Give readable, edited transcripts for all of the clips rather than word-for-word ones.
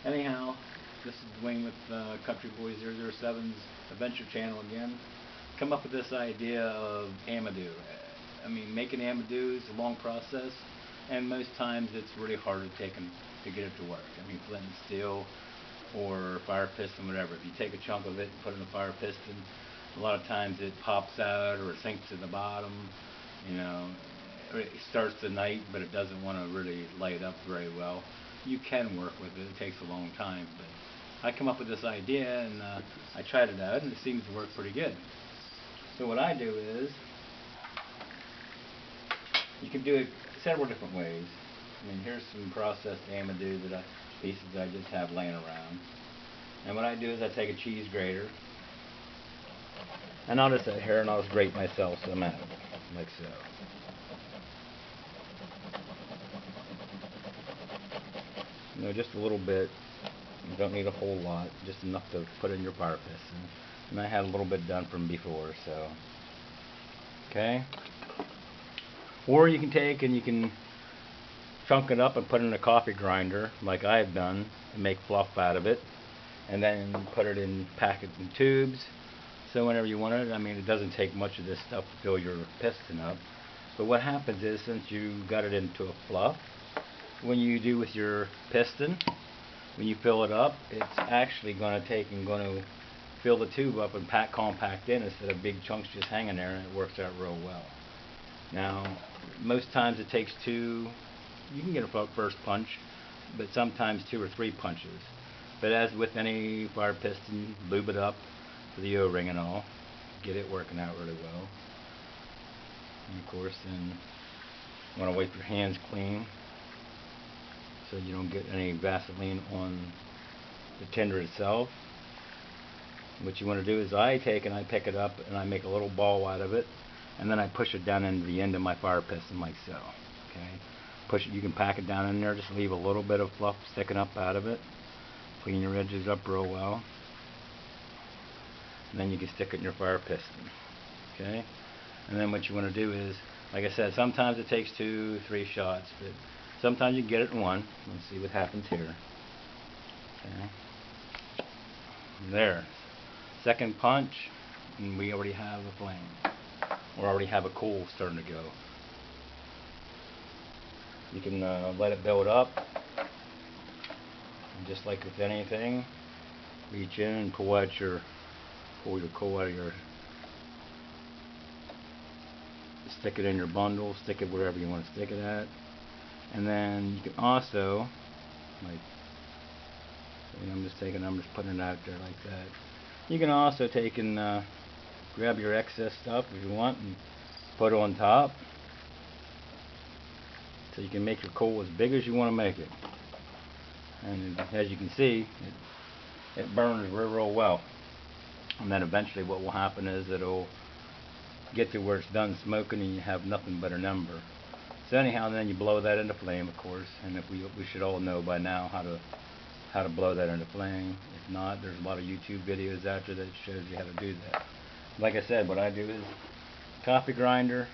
Anyhow, this is Dwayne with Country Boy 007's Adventure Channel again. Come up with this idea of Amadou. I mean, making Amadou is a long process, and most times it's really hard to get it to work. I mean, flint and steel or fire piston, whatever. If you take a chunk of it and put it in a fire piston, a lot of times it pops out or it sinks to the bottom. You know, it starts the night, but it doesn't want to really light up very well. You can work with it. It takes a long time, but I come up with this idea and I tried it out, and it seems to work pretty good. So what I do is, you can do it several different ways. I mean, here's some processed Amadou pieces that I just have laying around. And what I do is I take a cheese grater, and I'll just sit here and I'll just grate myself some Amadou, like so. You know, just a little bit. You don't need a whole lot, just enough to put in your fire piston. And I had a little bit done from before, so. Okay. Or you can take and you can chunk it up and put it in a coffee grinder, like I've done, and make fluff out of it. And then put it in, pack it in tubes. So whenever you want it, I mean, it doesn't take much of this stuff to fill your piston up. But what happens is, since you got it into a fluff, when you do with your piston, when you fill it up, it's actually going to take and going to fill the tube up and compact in instead of big chunks just hanging there, and it works out real well. Now, most times it takes two. You can get a first punch, but sometimes 2 or 3 punches. But as with any fire piston, lube it up for the O-ring and all, get it working out really well. And of course, then you want to wipe your hands clean so you don't get any Vaseline on the tinder itself. What you want to do is I take and I pick it up and I make a little ball out of it, and then I push it down into the end of my fire piston like so. Okay, push it. You can pack it down in there. Just leave a little bit of fluff sticking up out of it. Clean your edges up real well, and then you can stick it in your fire piston. Okay, and then what you want to do is, like I said, sometimes it takes 2, 3 shots, but sometimes you can get it in one. Let's see what happens here. Okay, there. Second punch, and we already have a flame. We already have a coal starting to go. You can let it build up, and just like with anything, reach in and pull your coal out of your. Stick it in your bundle. Stick it wherever you want to stick it at, and then you can also, like, I'm just putting it out there like that. You can also take and grab your excess stuff if you want and put it on top, so you can make your coal as big as you want to make it. And as you can see, it burns real well. And then eventually what will happen is it'll get to where it's done smoking and you have nothing but an ember. So anyhow, then you blow that into flame, of course, and if we should all know by now how to blow that into flame. If not, there's a lot of YouTube videos out there that shows you how to do that. Like I said, what I do is coffee grinder,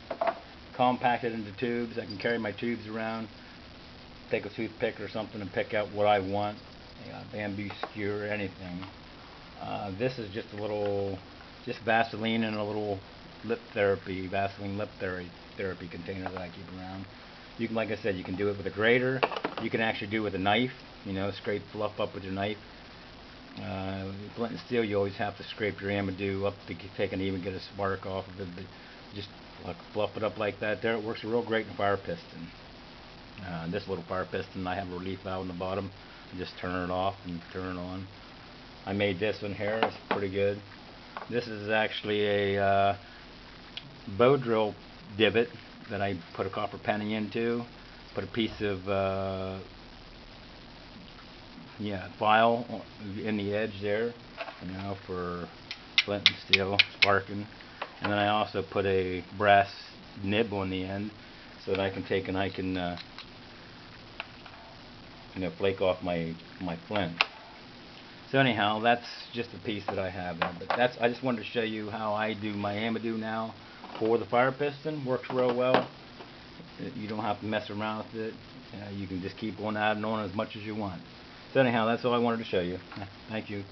compact it into tubes. I can carry my tubes around, take a toothpick or something and pick out what I want, bamboo skewer, anything. This is just a little, just Vaseline and a little Vaseline lip therapy container that I keep around. You can, like I said, you can do it with a grater. You can actually do it with a knife. You know, scrape fluff up with your knife. Flint and steel, you always have to scrape your Amadou up to take and even get a spark off of it. But just like fluff it up like that. There, it works real great in a fire piston. This little fire piston, I have a relief valve in the bottom. You just turn it off and turn it on. I made this one here. It's pretty good. This is actually a bow drill divot that I put a copper penny into. Put a piece of file in the edge there, you know, for flint and steel sparking. And then I also put a brass nib on the end so that I can take and I can flake off my flint. So anyhow, that's just a piece that I have there. But I just wanted to show you how I do my Amadou now for the fire piston. Works real well. You don't have to mess around with it. You can just keep on adding on as much as you want. So anyhow, that's all I wanted to show you. Thank you.